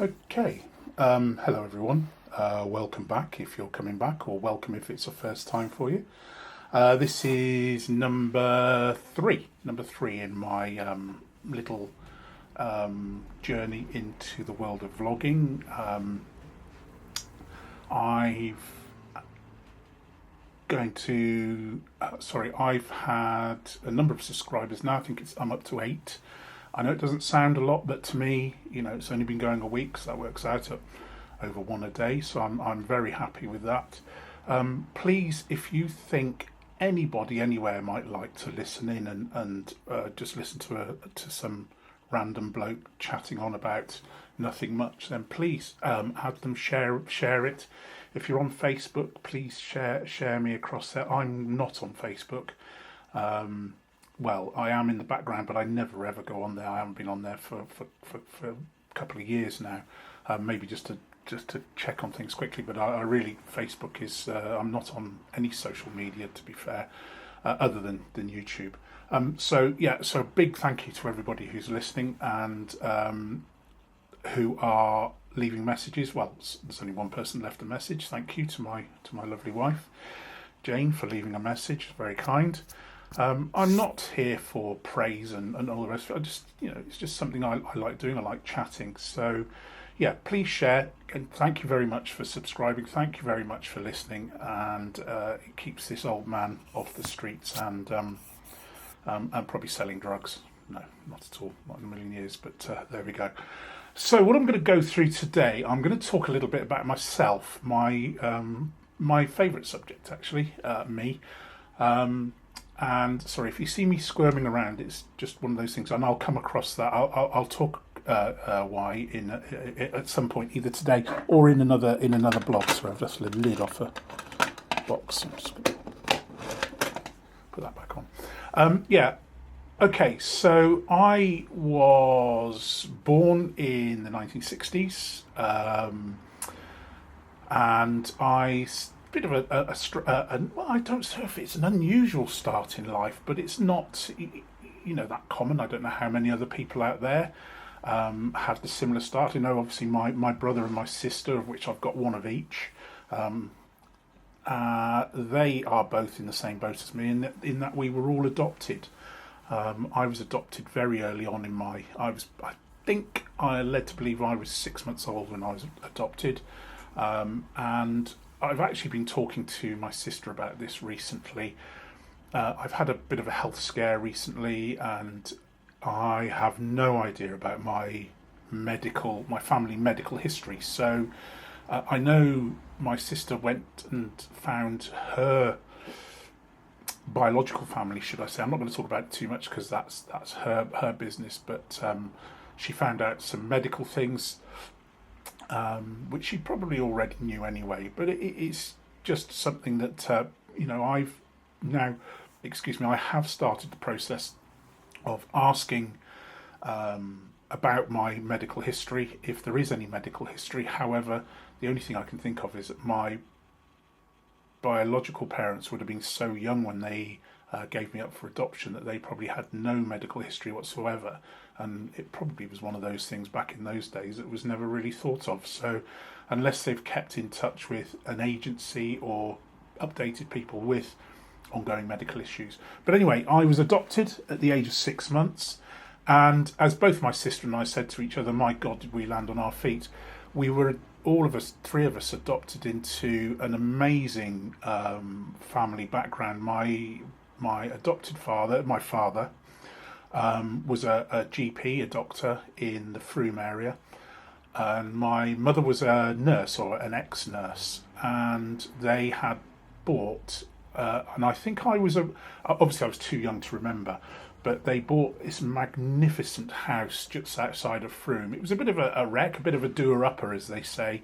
Okay, hello everyone. Welcome back if you're coming back, or welcome if it's a first time for you. This is number three in my little journey into the world of vlogging. I've had a number of subscribers now. I think I'm up to 8. I know it doesn't sound a lot, but to me, it's only been going a week, so that works out at over one a day. So I'm very happy with that. Please, if you think anybody anywhere might like to listen in and just listen to some random bloke chatting on about nothing much, then please have them share it. If you're on Facebook, please share me across there. I'm not on Facebook. Well, I am in the background, but I never ever go on there. I haven't been on there for a couple of years now. Maybe just to check on things quickly, but I really, Facebook is. I'm not on any social media, to be fair, other than YouTube. So big thank you to everybody who's listening and who are leaving messages. Well, there's only one person left a message. Thank you to my lovely wife, Jane, for leaving a message. Very kind. I'm not here for praise and all the rest of it. I just, it's just something I like doing. I like chatting. So, yeah, please share. And thank you very much for subscribing. Thank you very much for listening. And it keeps this old man off the streets and probably selling drugs. No, not at all. Not in a million years. But there we go. So what I'm going to go through today, I'm going to talk a little bit about myself, my favourite subject, actually, me. And sorry if you see me squirming around, it's just one of those things, and I'll come across that. I'll talk why at some point, either today or in another blog. So I've just lifted the lid off a box. I'm just going to put that back on. Okay. So I was born in the 1960s, and bit of well, I don't know if it's an unusual start in life, but it's not, that common. I don't know how many other people out there had the similar start. Obviously my brother and my sister, of which I've got one of each, they are both in the same boat as me in that we were all adopted. I was adopted very early on I think I led to believe I was 6 months old when I was adopted, and I've actually been talking to my sister about this recently. I've had a bit of a health scare recently, and I have no idea about my family medical history. So I know my sister went and found her biological family, should I say. I'm not going to talk about it too much because that's her business, but she found out some medical things, which she probably already knew anyway, but it's just something that I've now, I have started the process of asking about my medical history, if there is any medical history. However, the only thing I can think of is that my biological parents would have been so young when they gave me up for adoption that they probably had no medical history whatsoever, and it probably was one of those things back in those days that was never really thought of. So unless they've kept in touch with an agency or updated people with ongoing medical issues. But anyway, I was adopted at the age of 6 months, and as both my sister and I said to each other, my God, did we land on our feet. We were, all of us, 3 of us, adopted into an amazing family background. My adopted father, my father, was a GP, a doctor in the Frome area, and my mother was a nurse, or an ex-nurse, and they had bought, and I think obviously I was too young to remember, but they bought this magnificent house just outside of Frome. It was a bit of a wreck, a bit of a doer-upper, as they say,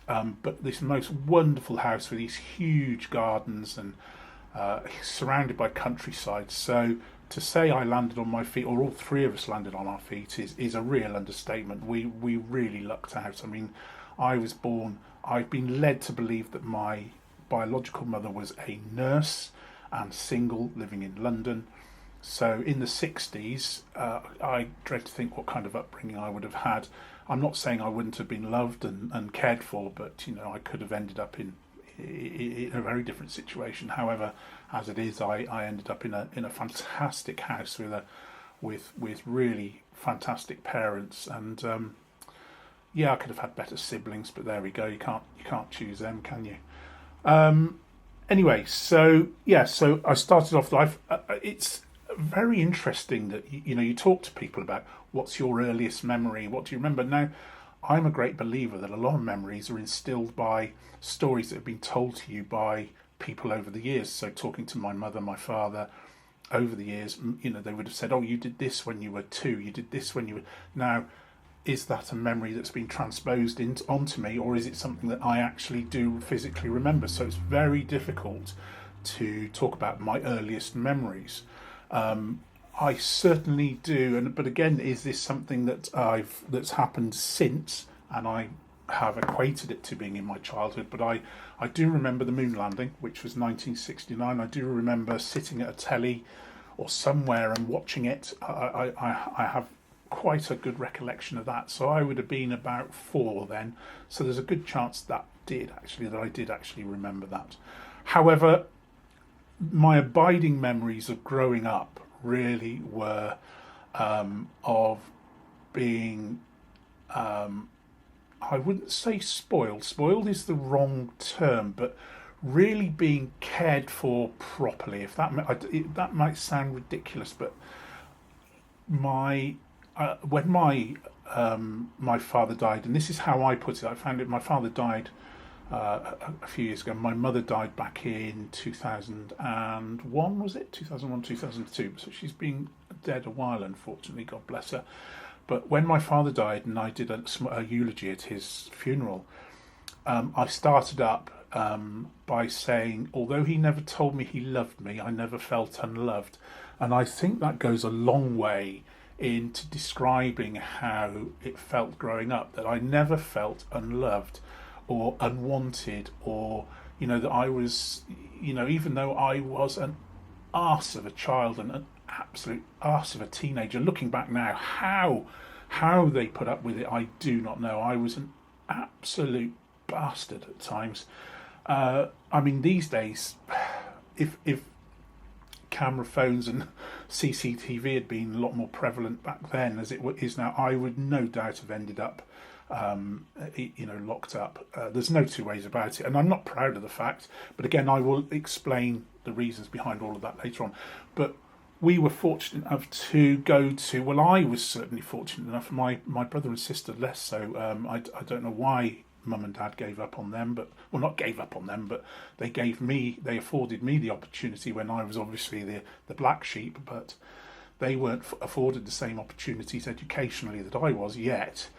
but this most wonderful house with these huge gardens and surrounded by countryside. So to say I landed on my feet, or all 3 of us landed on our feet, is a real understatement. We really lucked out. I mean, I've been led to believe that my biological mother was a nurse and single, living in London, So in the 60s, I dread to think what kind of upbringing I would have had. I'm not saying I wouldn't have been loved and cared for, but I could have ended up in a very different situation. However, as it is, I ended up in a fantastic house with really fantastic parents, and yeah, I could have had better siblings, but there we go. You can't choose them, can you? Anyway, so yeah, so I started off life. It's very interesting that you talk to people about what's your earliest memory, what do you remember. Now, I'm a great believer that a lot of memories are instilled by stories that have been told to you by people over the years. So talking to my mother, my father, over the years, they would have said, "Oh, you did this when you were 2. You did this when you were." Now, is that a memory that's been transposed onto me, or is it something that I actually do physically remember? So it's very difficult to talk about my earliest memories. I certainly do, but again, is this something that's happened since, and I have equated it to being in my childhood? But I do remember the moon landing, which was 1969. I do remember sitting at a telly or somewhere and watching it. I have quite a good recollection of that. So I would have been about 4 then. So there's a good chance that I did actually remember that. However, my abiding memories of growing up really were of being, I wouldn't say spoiled. Spoiled is the wrong term, but really being cared for properly. If that might sound ridiculous, but when my father died, and this is how I put it. I found it. My father died a few years ago. My mother died back in 2001, was it? 2001, 2002. So she's been dead a while, unfortunately, God bless her. But when my father died and I did a eulogy at his funeral, I started up by saying, although he never told me he loved me, I never felt unloved. And I think that goes a long way into describing how it felt growing up, that I never felt unloved or unwanted, or that I was, even though I was an arse of a child and an absolute arse of a teenager, looking back now, how they put up with it, I do not know. I was an absolute bastard at times. These days, if camera phones and CCTV had been a lot more prevalent back then as it is now, I would no doubt have ended up locked up. There's no two ways about it, and I'm not proud of the fact, but again, I will explain the reasons behind all of that later on. But we were fortunate enough to go to, well, I was certainly fortunate enough, my brother and sister less so. I don't know why mum and dad gave up on them, not gave up on them, but they afforded me the opportunity when I was obviously the black sheep, but they weren't afforded the same opportunities educationally that I was yet.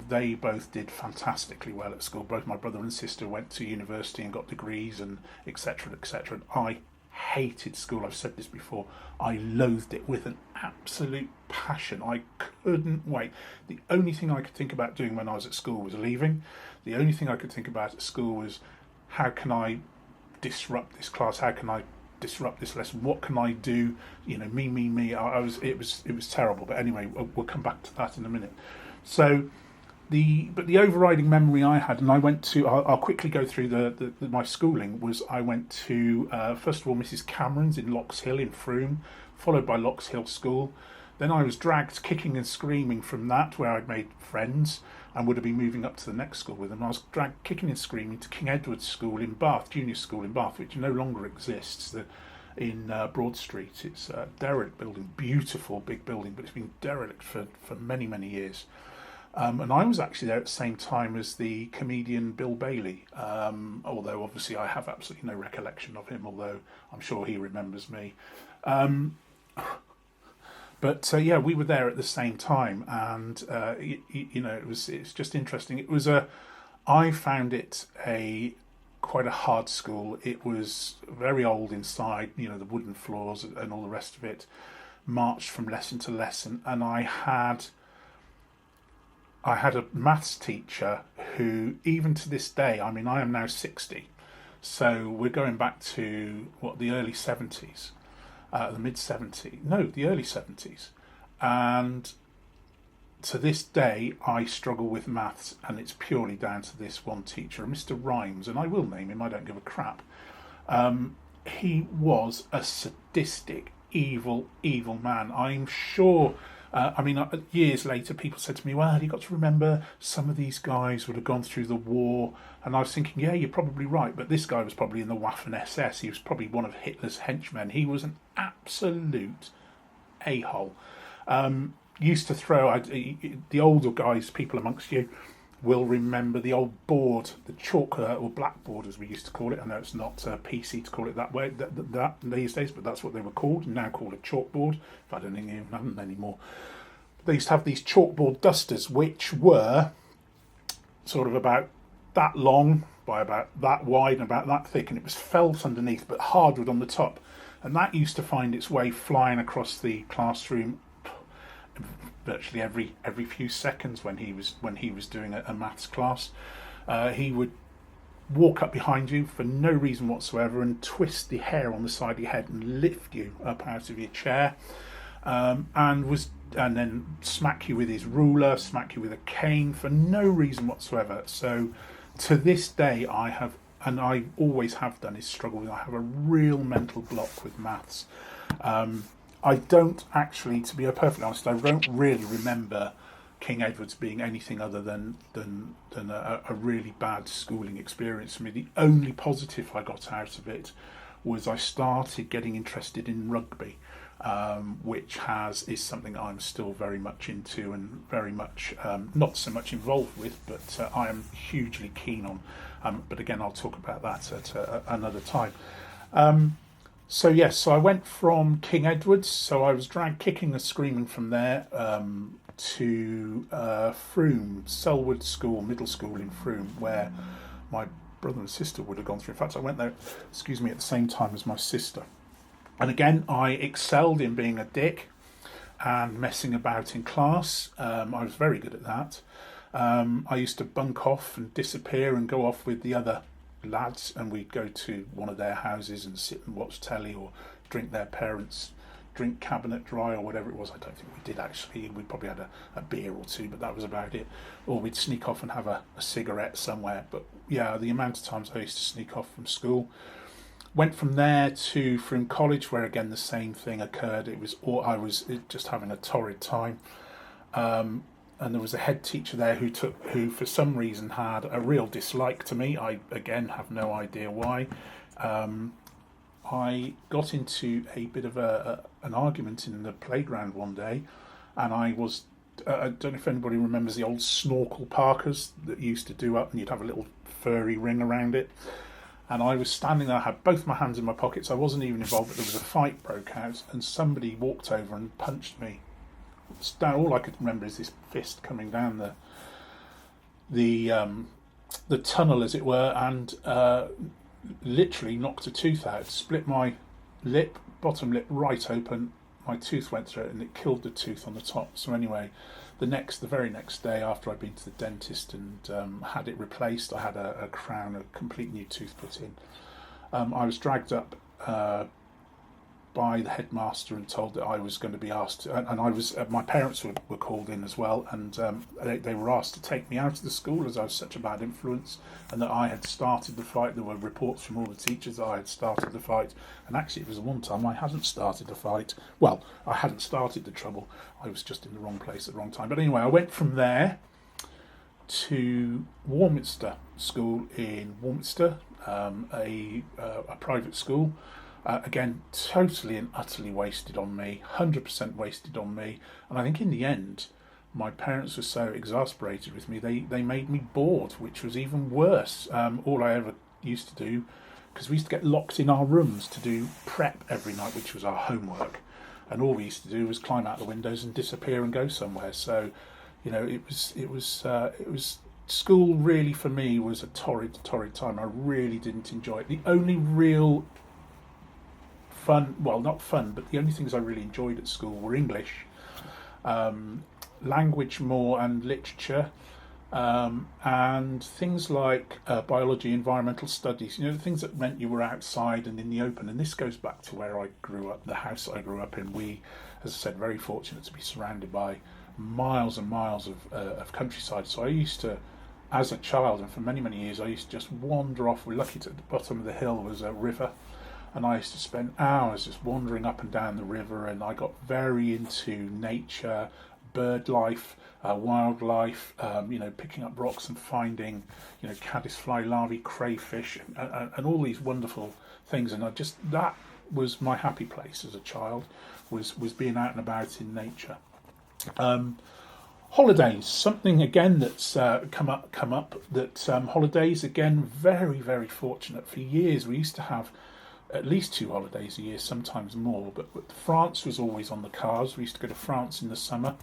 They both did fantastically well at school. Both my brother and sister went to university and got degrees and etc. etc. And I hated school. I've said this before. I loathed it with an absolute passion. I couldn't wait. The only thing I could think about doing when I was at school was leaving. The only thing I could think about at school was, how can I disrupt this class? How can I disrupt this lesson? What can I do? Me. It was terrible. But anyway, we'll come back to that in a minute. So the overriding memory I had, and I went to, I'll quickly go through my schooling, was I went to, first of all, Mrs. Cameron's in Lox Hill in Frome, followed by Lox Hill School. Then I was dragged kicking and screaming from that, where I'd made friends and would have been moving up to the next school with them. I was dragged kicking and screaming to King Edward's School in Bath, Junior School in Bath, which no longer exists, in Broad Street. It's a derelict building, beautiful big building, but it's been derelict for many, many years. And I was actually there at the same time as the comedian Bill Bailey, although obviously I have absolutely no recollection of him, although I'm sure he remembers me. But we were there at the same time, and it's just interesting. I found it quite a hard school. It was very old inside, the wooden floors and all the rest of it, marched from lesson to lesson, and I had a maths teacher who, even to this day, I am now 60, so we're going back to the early 70s. the mid-70s, no, the early 70s. And to this day, I struggle with maths, and it's purely down to this one teacher, Mr. Rhymes, and I will name him, I don't give a crap. He was a sadistic, evil, evil man. I'm sure, years later, people said to me, well, you've got to remember some of these guys would have gone through the war. And I was thinking, yeah, you're probably right, but this guy was probably in the Waffen SS. He was probably one of Hitler's henchmen. He was an absolute a-hole. Used to throw, the older guys, people amongst you, will remember the old board, the chalk or blackboard as we used to call it. I know it's not PC to call it that way that these days, but that's what they were called, now called a chalkboard. I don't think even have them anymore. They used to have these chalkboard dusters, which were sort of about that long by about that wide and about that thick, and it was felt underneath but hardwood on the top. And that used to find its way flying across the classroom virtually every few seconds when he was doing a maths class. He would walk up behind you for no reason whatsoever and twist the hair on the side of your head and lift you up out of your chair, and then smack you with his ruler, smack you with a cane for no reason whatsoever. So to this day, I have, and I always have done, is struggle with. I have a real mental block with maths. I don't actually, to be perfectly honest, I don't really remember King Edward's being anything other than a really bad schooling experience for me. The only positive I got out of it was I started getting interested in rugby, which is something I'm still very much into and very much not so much involved with, but I am hugely keen on. But again, I'll talk about that at another time. So I went from King Edward's, so I was dragged kicking and screaming from there to Frome, Selwood School, middle school in Frome, where my brother and sister would have gone through. In fact, I went there, at the same time as my sister. And again, I excelled in being a dick and messing about in class. I was very good at that. I used to bunk off and disappear and go off with the other lads, and we'd go to one of their houses and sit and watch telly or drink their parents' drink cabinet dry or whatever it was. I don't think we did actually. We probably had a beer or two, but that was about it. Or we'd sneak off and have a cigarette somewhere. But yeah, the amount of times I used to sneak off from school. Went from there to Frome College, where again the same thing occurred. I was just having a torrid time. And there was a head teacher there who for some reason had a real dislike to me. I again have no idea why. I got into a bit of an argument in the playground one day, and I don't know if anybody remembers the old snorkel parkas that you used to do up, and you'd have a little furry ring around it. And I was standing there, I had both my hands in my pockets. I wasn't even involved, but there was a fight broke out, and somebody walked over and punched me. All I could remember is this fist coming down the tunnel, as it were, and literally knocked a tooth out, split my bottom lip right open. My tooth went through it, and it killed the tooth on the top. So anyway, the very next day, after I'd been to the dentist and had it replaced, I had a crown, a complete new tooth put in. I was dragged up by the headmaster and told that I was going to be asked, and I was. My parents were called in as well, and they were asked to take me out of the school as I was such a bad influence, and that I had started the fight. There were reports from all the teachers that I had started the fight, and actually it was the one time I hadn't started the fight. Well, I hadn't started the trouble. I was just in the wrong place at the wrong time. But anyway, I went from there to Warminster School in Warminster, a private school. Again, totally and utterly wasted on me, 100% wasted on me. And I think in the end, my parents were so exasperated with me, they made me bored, which was even worse. All I ever used to do, because we used to get locked in our rooms to do prep every night, which was our homework. And all we used to do was climb out the windows and disappear and go somewhere. So, it was school really for me was a torrid time. I really didn't enjoy it. The only real not fun, but the only things I really enjoyed at school were English, language more, and literature. and things like biology, environmental studies, you know, things that meant you were outside and in the open. And this goes back to where I grew up, the house I grew up in. We, as I said, very fortunate to be surrounded by miles and miles of countryside. So I used to, as a child, and for many, many years, I used to just wander off. We're lucky at the bottom of the hill was a river, and I used to spend hours just wandering up and down the river, and I got very into nature, bird life, wildlife, you know, picking up rocks and finding, you know, caddisfly larvae, crayfish, and all these wonderful things. And I just, that was my happy place as a child, was being out and about in nature. Holidays, something again that's come up. That holidays, again, very, very fortunate. For years we used to have at least 2 holidays a year, sometimes more. But France was always on the cards. We used to go to France in the summer.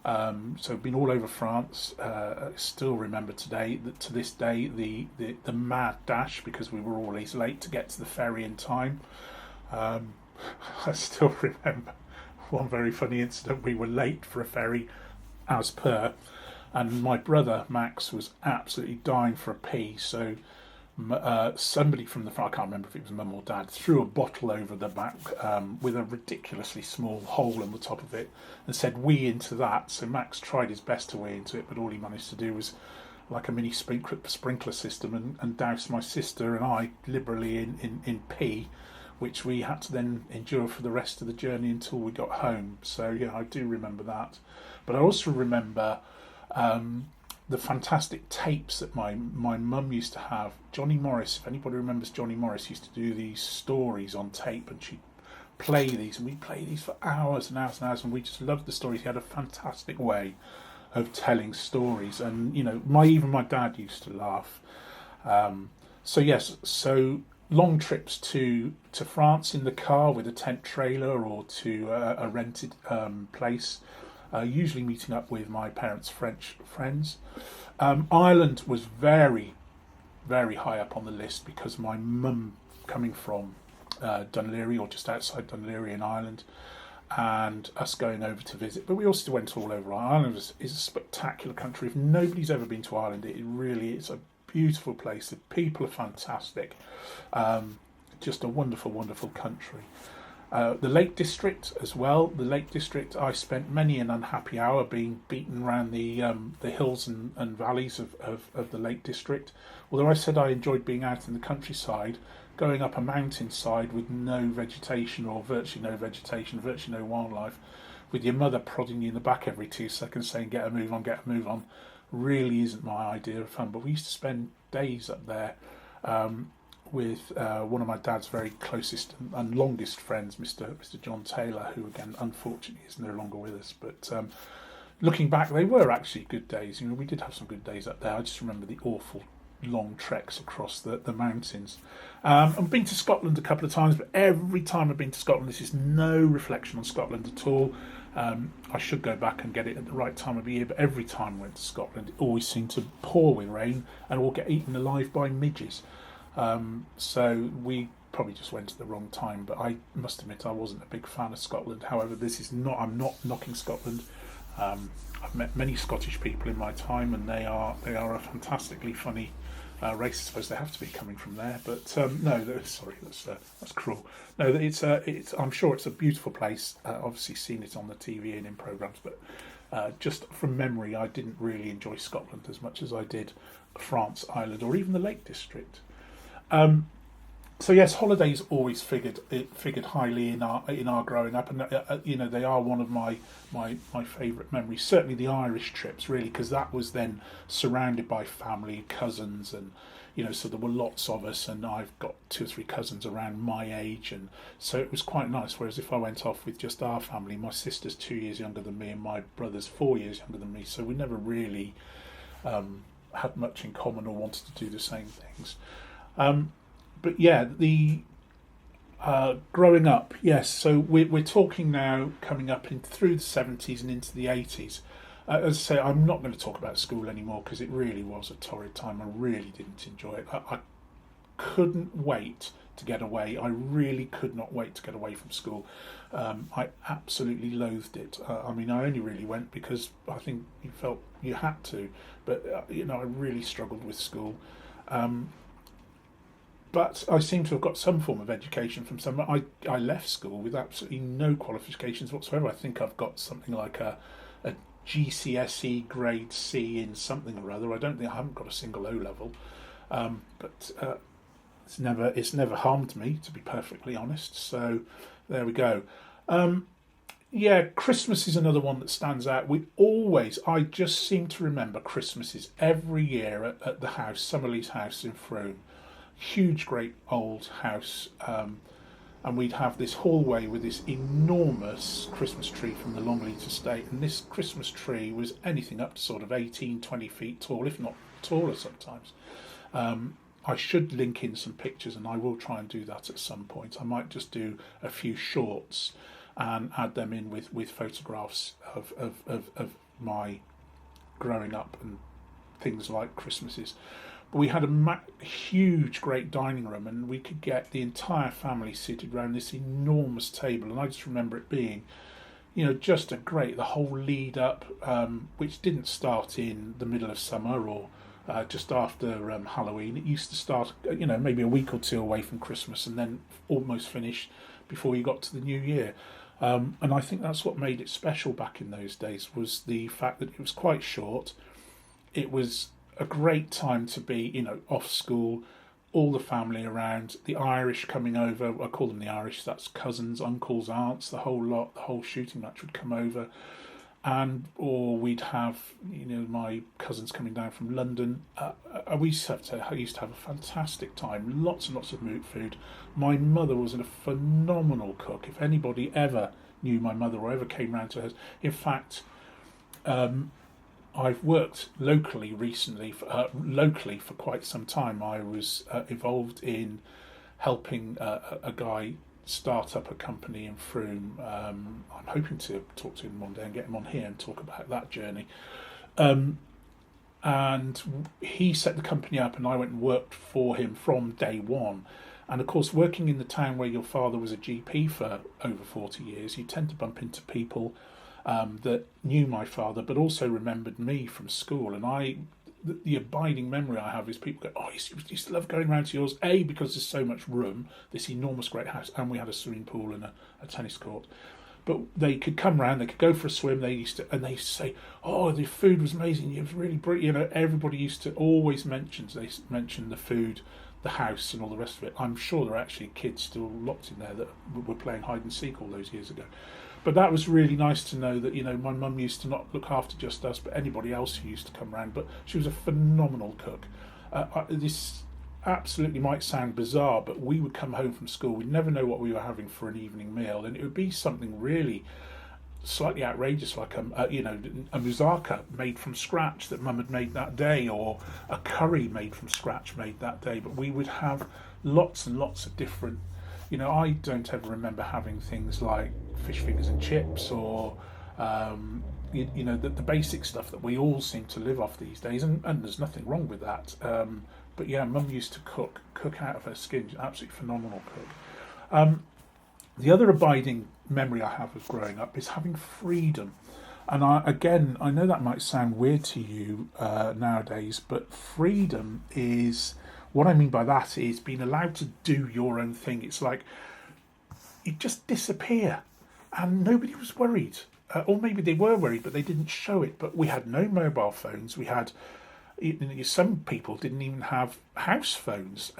So I've been all over France. I still remember today that to this day the mad dash, because we were always late to get to the ferry in time. I still remember one very funny incident. We were late for a ferry, as per, and my brother Max was absolutely dying for a pee. So somebody from the front, I can't remember if it was mum or dad, threw a bottle over the back with a ridiculously small hole in the top of it and said wee into that. So Max tried his best to wee into it, but all he managed to do was like a mini sprinkler system and douse my sister and I liberally in pee, which we had to then endure for the rest of the journey until we got home. So yeah, I do remember that. But I also remember the fantastic tapes that my mum used to have. Johnny Morris, if anybody remembers Johnny Morris, used to do these stories on tape, and she'd play these, and we'd play these for hours and hours and hours, and we just loved the stories. He had a fantastic way of telling stories, and you know, even my dad used to laugh. So yes, so long trips to France in the car with a tent trailer or to a rented place. Usually meeting up with my parents' French friends. Ireland was very, very high up on the list because my mum coming from Dún Laoghaire, or just outside Dún Laoghaire in Ireland, and us going over to visit. But we also went all over. Ireland is a spectacular country. If nobody's ever been to Ireland, it really is a beautiful place. The people are fantastic. Just a wonderful, wonderful country. The Lake District as well. The Lake District, I spent many an unhappy hour being beaten around the hills and valleys of the Lake District. Although I said I enjoyed being out in the countryside, going up a mountainside with no vegetation, or virtually no vegetation, virtually no wildlife, with your mother prodding you in the back every 2 seconds saying get a move on, really isn't my idea of fun. But we used to spend days up there with one of my dad's very closest and longest friends, Mr. John Taylor, who again unfortunately is no longer with us. But looking back, they were actually good days. You know, we did have some good days up there. I just remember the awful long treks across the mountains. I've been to Scotland a couple of times, but every time I've been to Scotland, this is no reflection on Scotland at all. I should go back and get it at the right time of the year, but every time I went to Scotland, it always seemed to pour with rain and we'll get eaten alive by midges. So we probably just went at the wrong time, but I must admit I wasn't a big fan of Scotland. However, I'm not knocking Scotland. I've met many Scottish people in my time, and they are a fantastically funny race. I suppose they have to be coming from there, but no, sorry, that's cruel. No, it's I'm sure it's a beautiful place. Obviously, seen it on the TV and in programs, but just from memory, I didn't really enjoy Scotland as much as I did France, Ireland, or even the Lake District. So yes, holidays always figured highly in our growing up, and you know, they are one of my favourite memories. Certainly the Irish trips, really, because that was then surrounded by family, cousins, and you know, so there were lots of us, and I've got 2 or 3 cousins around my age, and so it was quite nice. Whereas if I went off with just our family, my sister's 2 years younger than me, and my brother's 4 years younger than me, so we never really had much in common or wanted to do the same things. But yeah, the growing up, yes. So we're talking now, coming up through the 70s and into the 80s. As I say, I'm not going to talk about school anymore because it really was a torrid time. I really didn't enjoy it. I couldn't wait to get away. I really could not wait to get away from school. I absolutely loathed it. I mean, I only really went because I think you felt you had to, but I really struggled with school. But I seem to have got some form of education from somewhere. I left school with absolutely no qualifications whatsoever. I think I've got something like a GCSE grade C in something or other. I haven't got a single O level, but it's never harmed me, to be perfectly honest. So there we go. Christmas is another one that stands out. I just seem to remember Christmases every year at the house, Summerlee's house in Frome. Huge, great old house, and we'd have this hallway with this enormous Christmas tree from the Longleat estate, and this Christmas tree was anything up to sort of 18, 20 feet tall, if not taller sometimes. I should link in some pictures, and I will try and do that at some point. I might just do a few shorts and add them in with photographs of my growing up and things like Christmases. But we had a huge, great dining room, and we could get the entire family seated around this enormous table. And I just remember it being, just the whole lead up, which didn't start in the middle of summer or just after Halloween. It used to start, maybe a week or two away from Christmas, and then almost finish before you got to the new year. And I think that's what made it special back in those days, was the fact that it was quite short. It was a great time to be, off school, all the family around, the Irish coming over. I call them the Irish, that's cousins, uncles, aunts, the whole lot. The whole shooting match would come over, or we'd have, my cousins coming down from London. I used to have a fantastic time, lots and lots of moot food. My mother was a phenomenal cook. If anybody ever knew my mother or ever came round to her, in fact, I've worked locally recently, for quite some time. I was involved in helping a guy start up a company in Frome. I'm hoping to talk to him one day and get him on here and talk about that journey. And he set the company up, and I went and worked for him from day one. And of course, working in the town where your father was a GP for over 40 years, you tend to bump into people that knew my father, but also remembered me from school. And the abiding memory I have is people go, "Oh, you used to love going around to yours." A, because there's so much room, this enormous great house, and we had a swimming pool and a tennis court. But they could come round, they could go for a swim. They used to say, "Oh, the food was amazing. It was really brilliant." Everybody used to always mention the food, the house, and all the rest of it. I'm sure there are actually kids still locked in there that were playing hide and seek all those years ago. But that was really nice to know that, my mum used to not look after just us, but anybody else who used to come round. But she was a phenomenal cook. This absolutely might sound bizarre, but we would come home from school, we'd never know what we were having for an evening meal, and it would be something really slightly outrageous, like a moussaka made from scratch that mum had made that day, or a curry made from scratch made that day. But we would have lots and lots of different, I don't ever remember having things like fish fingers and chips, or the basic stuff that we all seem to live off these days, and there's nothing wrong with that. But yeah, mum used to cook out of her skin. Absolutely phenomenal cook. The other abiding memory I have of growing up is having freedom. And I know that might sound weird to you nowadays, but freedom is, what I mean by that is being allowed to do your own thing. It's like you just disappear, and nobody was worried. Or maybe they were worried, but they didn't show it. But we had no mobile phones. We had, some people didn't even have house phones.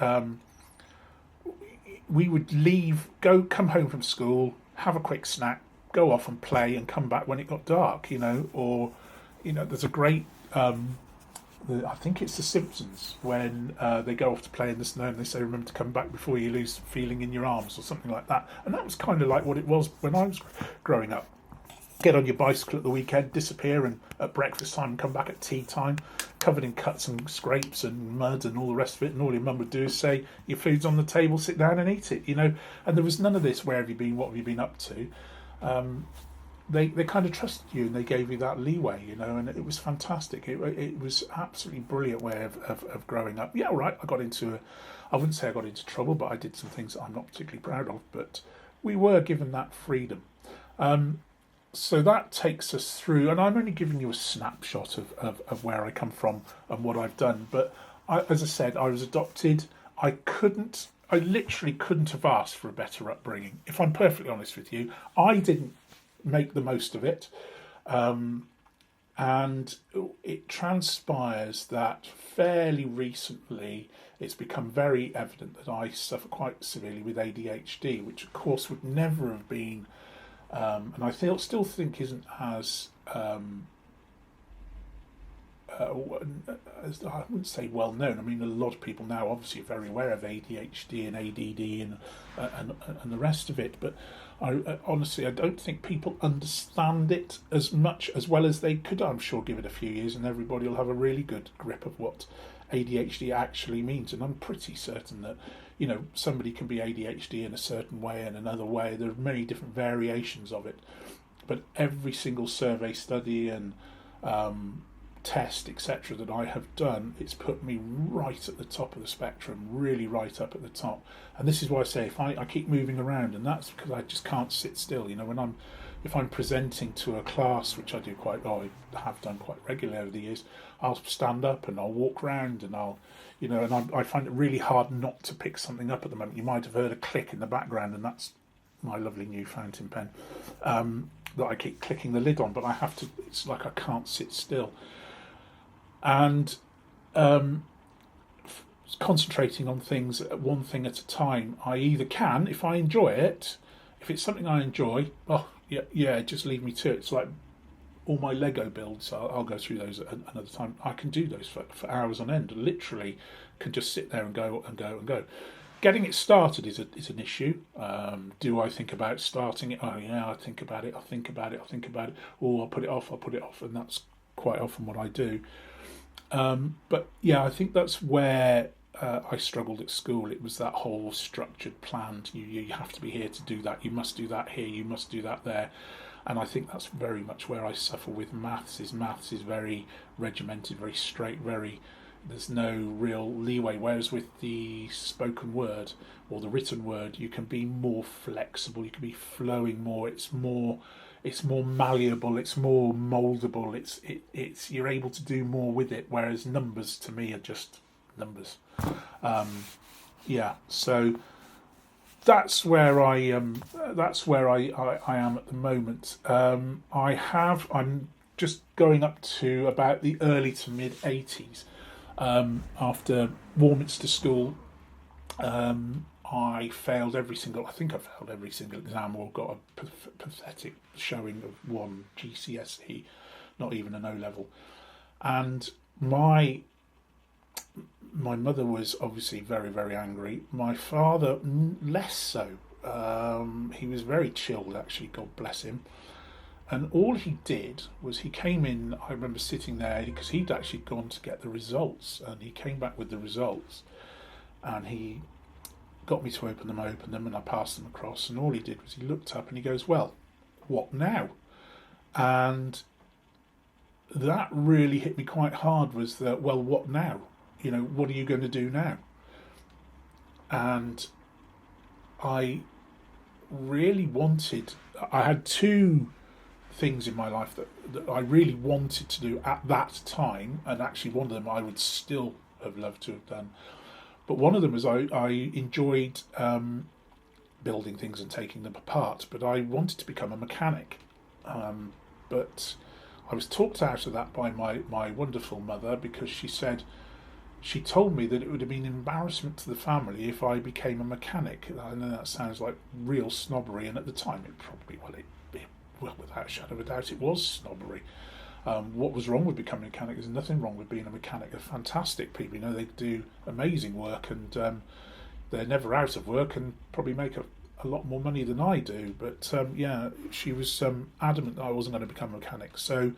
We would leave, come home from school, have a quick snack, go off and play, and come back when it got dark. Or there's a great, I think it's The Simpsons, when they go off to play in the snow and they say, "Remember to come back before you lose feeling in your arms," or something like that. And that was kind of like what it was when I was growing up. Get on your bicycle at the weekend, disappear, and at breakfast time, come back at tea time, covered in cuts and scrapes and mud and all the rest of it. And all your mum would do is say, "Your food's on the table, sit down and eat it." And there was none of this, "Where have you been? What have you been up to?" they kind of trusted you and they gave you that leeway, and it was fantastic. It was absolutely brilliant way of growing up. Yeah, right. I wouldn't say I got into trouble, but I did some things that I'm not particularly proud of. But we were given that freedom. So that takes us through, and I'm only giving you a snapshot of where I come from and what I've done. But as I said, I was adopted. I literally couldn't have asked for a better upbringing. If I'm perfectly honest with you, I didn't make the most of it. And it transpires that fairly recently it's become very evident that I suffer quite severely with ADHD, which of course would never have been, and I still think isn't as I wouldn't say well known. I mean, a lot of people now obviously are very aware of ADHD and ADD and the rest of it. But honestly, I don't think people understand it as much as well as they could. I'm sure give it a few years and everybody will have a really good grip of what ADHD actually means. And I'm pretty certain that somebody can be ADHD in a certain way and another way. There are many different variations of it, but every single survey, study, and test, etc., that I have done, it's put me right at the top of the spectrum, really right up at the top. And this is why I say if I keep moving around, and that's because I just can't sit still. If I'm presenting to a class, which I do I have done quite regularly over the years, I'll stand up and I'll walk around and I find it really hard not to pick something up at the moment. You might have heard a click in the background, and that's my lovely new fountain pen that I keep clicking the lid on, but I have to. It's like I can't sit still. And concentrating on things, one thing at a time. I either can, if I enjoy it, if it's something I enjoy, just leave me to it. It's like all my Lego builds, I'll go through those at another time. I can do those for hours on end. Literally can just sit there and go and go and go. Getting it started is an issue. Do I think about starting it? Oh yeah, I think about it. Or I'll put it off, and that's quite often what I do. But yeah, I think that's where I struggled at school. It was that whole structured plan. You have to be here to do that. You must do that here. You must do that there. And I think that's very much where I suffer with maths. Maths is very regimented, very straight, there's no real leeway. Whereas with the spoken word or the written word, you can be more flexible. You can be flowing more. It's more malleable, it's more moldable, it's you're able to do more with it, whereas numbers to me are just numbers. So that's where I am at the moment. I'm just going up to about the early to mid 80s. After Warminster School, I failed every single exam, or got a pathetic showing of one GCSE, not even an O-level. And my mother was obviously very, very angry. My father, less so. He was very chilled, actually, God bless him. And all he did was he came in, I remember sitting there, because he'd actually gone to get the results, and he came back with the results, and he got me to open them, and I passed them across, and all he did was he looked up and he goes, well, what now? And that really hit me quite hard, was that, well, what now? What are you going to do now? And I had two things in my life that I really wanted to do at that time, and actually one of them I would still have loved to have done. But one of them was I enjoyed building things and taking them apart, but I wanted to become a mechanic. But I was talked out of that by my wonderful mother, because she told me that it would have been an embarrassment to the family if I became a mechanic. I know that sounds like real snobbery, and at the time it probably, without a shadow of a doubt, it was snobbery. What was wrong with becoming a mechanic? There's nothing wrong with being a mechanic. They're fantastic people. They do amazing work, and they're never out of work, and probably make a lot more money than I do. But she was adamant that I wasn't going to become a mechanic. So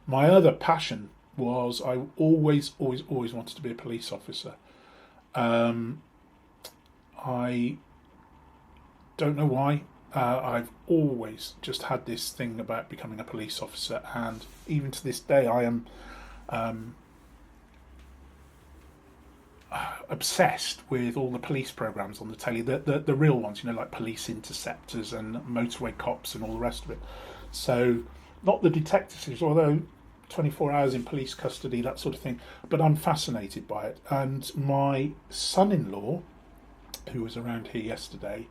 my other passion was I always wanted to be a police officer. I don't know why. I've always just had this thing about becoming a police officer, and even to this day, I am um, obsessed with all the police programs on the telly, the real ones, like Police Interceptors and Motorway Cops and all the rest of it. So, not the detective series, although 24 hours in police custody, that sort of thing, but I'm fascinated by it. And my son-in-law, who was around here yesterday,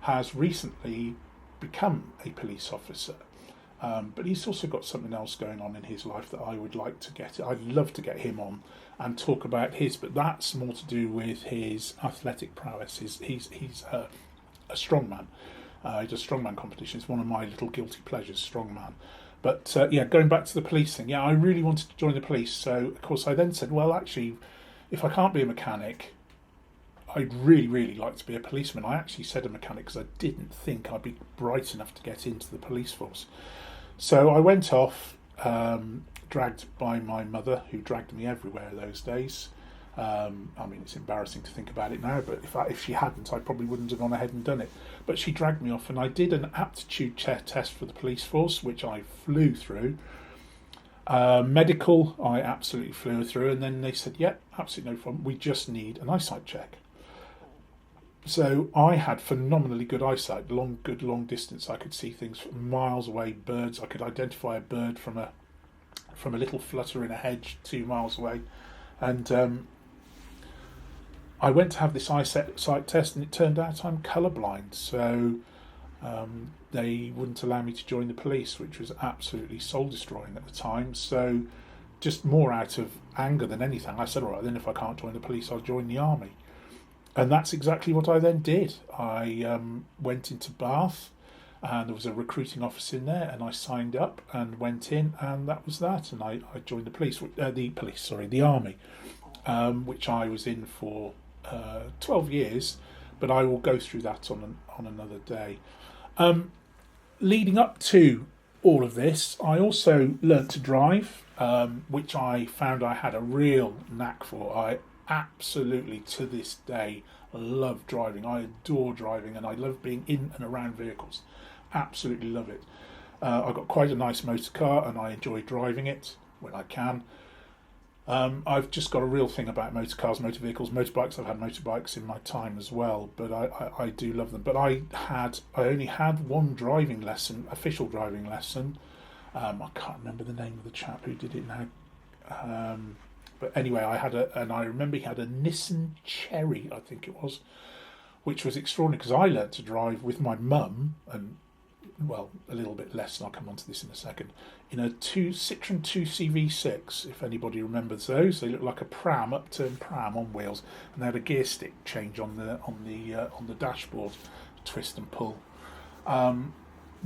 has recently become a police officer. But he's also got something else going on in his life that I would like to get. I'd love to get him on and talk about his, but that's more to do with his athletic prowess. He's a strongman. He does strongman competitions. It's one of my little guilty pleasures, strongman. But going back to the police thing, I really wanted to join the police. So, of course, I then said, well, actually, if I can't be a mechanic, I'd really, really like to be a policeman. I actually said a mechanic because I didn't think I'd be bright enough to get into the police force. So I went off, dragged by my mother, who dragged me everywhere those days. It's embarrassing to think about it now, but if she hadn't, I probably wouldn't have gone ahead and done it. But she dragged me off, and I did an aptitude test for the police force, which I flew through. Medical, I absolutely flew through, and then they said, absolutely no problem, we just need an eyesight check. So I had phenomenally good eyesight, good long distance. I could see things from miles away, birds. I could identify a bird from a little flutter in a hedge 2 miles away. And I went to have this eyesight test, and it turned out I'm colourblind. So they wouldn't allow me to join the police, which was absolutely soul-destroying at the time. So just more out of anger than anything, I said, all right, then if I can't join the police, I'll join the army. And that's exactly what I then did. I went into Bath, and there was a recruiting office in there, and I signed up and went in, and that was that. And I joined the army, which I was in for 12 years, but I will go through that on another day. Leading up to all of this, I also learnt to drive, which I found I had a real knack for. I absolutely, to this day, love driving. I adore driving, and I love being in and around vehicles. Absolutely love it. I've got quite a nice motor car, and I enjoy driving it when I can. I've just got a real thing about motor cars, motor vehicles, motorbikes. I've had motorbikes in my time as well, but I do love them. But I only had one driving lesson, official driving lesson. I can't remember the name of the chap who did it now. But anyway, and I remember he had a Nissan Cherry, I think it was, which was extraordinary because I learnt to drive with my mum, and a little bit less, and I'll come on to this in a second, in a Citroen 2CV6, if anybody remembers those. They look like a upturned pram on wheels, and they had a gear stick change on the dashboard, twist and pull.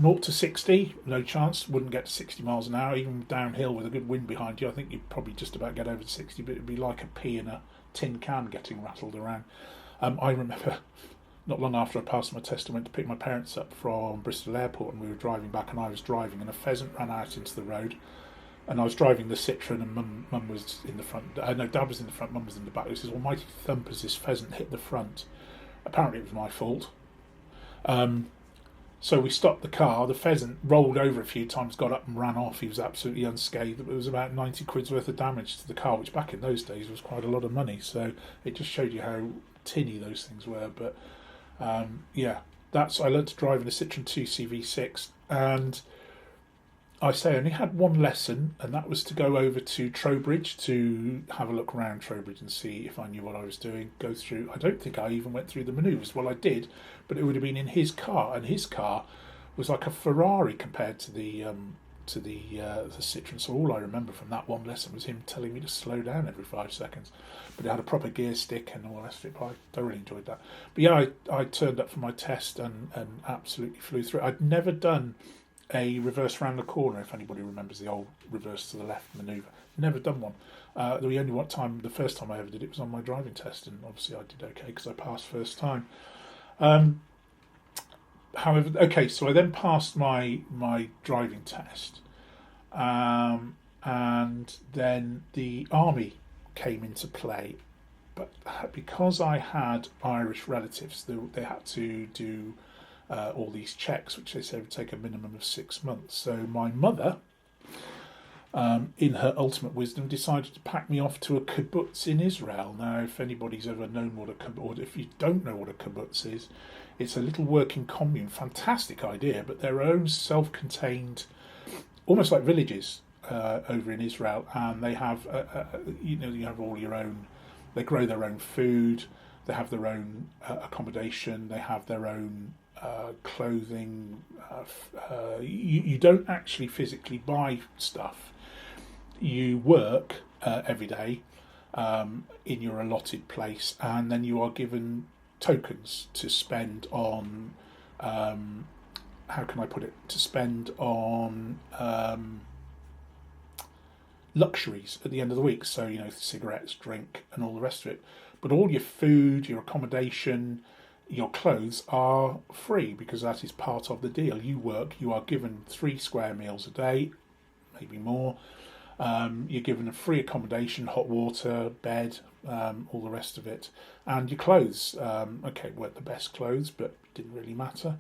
0 to 60, no chance, wouldn't get to 60 miles an hour, even downhill with a good wind behind you. I think you'd probably just about get over to 60, but it'd be like a pea in a tin can getting rattled around. I remember not long after I passed my test, I went to pick my parents up from Bristol Airport, and we were driving back, and I was driving, and a pheasant ran out into the road, and I was driving the Citroen, and mum was in the front. Dad was in the front, mum was in the back. This is almighty thump as this pheasant hit the front. Apparently it was my fault. So we stopped the car. The pheasant rolled over a few times, got up and ran off. He was absolutely unscathed. It was about 90 quid's worth of damage to the car, which back in those days was quite a lot of money. So it just showed you how tinny those things were. But I learned to drive in a Citroen 2CV6, and I only had one lesson, and that was to go over to Trowbridge to have a look around Trowbridge and see if I knew what I was doing. Go through. I don't think I even went through the manoeuvres. Well, I did, but it would have been in his car, and his car was like a Ferrari compared to the Citroen. So all I remember from that one lesson was him telling me to slow down every 5 seconds. But it had a proper gear stick and all the rest of it. I thoroughly enjoyed that. But I turned up for my test and absolutely flew through. I'd never done a reverse round the corner, if anybody remembers the old reverse to the left manoeuvre. Never done one. The first time I ever did it was on my driving test, and obviously I did okay because I passed first time. So I then passed my driving test, and then the army came into play. But because I had Irish relatives, they had to do all these checks, which they say would take a minimum of 6 months. So my mother, in her ultimate wisdom, decided to pack me off to a kibbutz in Israel. Now, if anybody's ever known what a kibbutz, or if you don't know what a kibbutz is, it's a little working commune. Fantastic idea, but their own self-contained, almost like villages over in Israel, and they have, you have all your own. They grow their own food. They have their own accommodation. They have their own clothing. You don't actually physically buy stuff. You work every day in your allotted place, and then you are given tokens to spend on. How can I put it? To spend on luxuries at the end of the week. So cigarettes, drink, and all the rest of it. But all your food, your accommodation, your clothes are free because that is part of the deal. You work, you are given 3 square meals a day, maybe more. You're given a free accommodation, hot water, bed, all the rest of it, and your clothes. Weren't the best clothes, but it didn't really matter.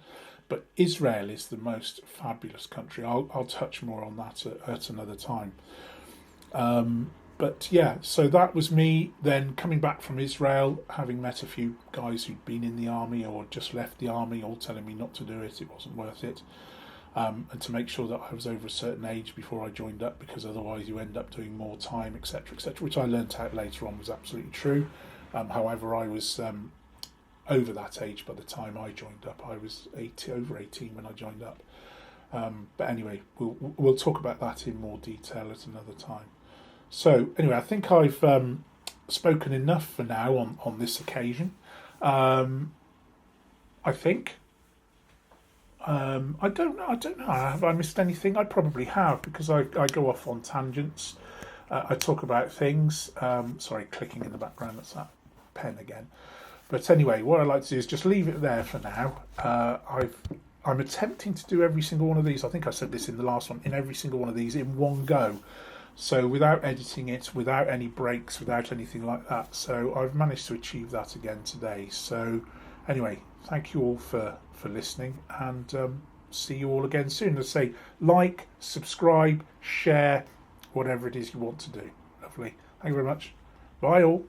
But Israel is the most fabulous country. I'll touch more on that at another time. But yeah, so that was me then coming back from Israel, having met a few guys who'd been in the army or just left the army, all telling me not to do it, it wasn't worth it, and to make sure that I was over a certain age before I joined up, because otherwise you end up doing more time, etc., etc., which I learnt out later on was absolutely true. However, I was over that age by the time I joined up. I was over 18 when I joined up. But anyway, we'll talk about that in more detail at another time. So anyway, I think I've spoken enough for now on this occasion. I think. I don't know. Have I missed anything? I probably have, because I go off on tangents. I talk about things. Sorry, clicking in the background. That's that pen again. But anyway, what I'd like to do is just leave it there for now. I'm attempting to do every single one of these. I think I said this in the last one. In every single one of these in one go. So without editing it, without any breaks, without anything like that. So I've managed to achieve that again today. So anyway, thank you all for listening, and see you all again soon. Let's say like, subscribe, share, whatever it is you want to do. Lovely. Thank you very much. Bye all.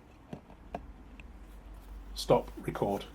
Stop record.